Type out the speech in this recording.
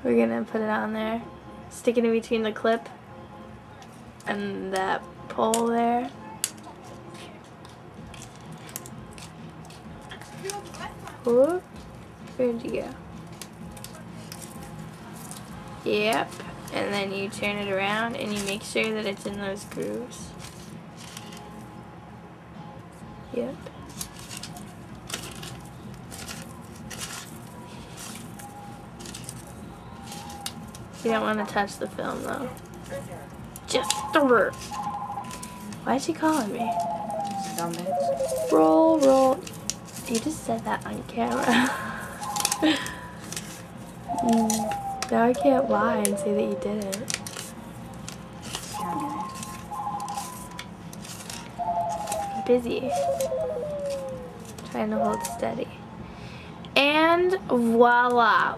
We're gonna put it on there. Stick it in between the clip and that pole there. Whoop. Where'd you go? Yep. And then you turn it around and you make sure that it's in those grooves. Yep. You don't want to touch the film though. Just stir. Why is she calling me? Roll, roll. You just said that on camera. Now I can't lie and say that you didn't. I'm busy. Trying to hold steady. And voila.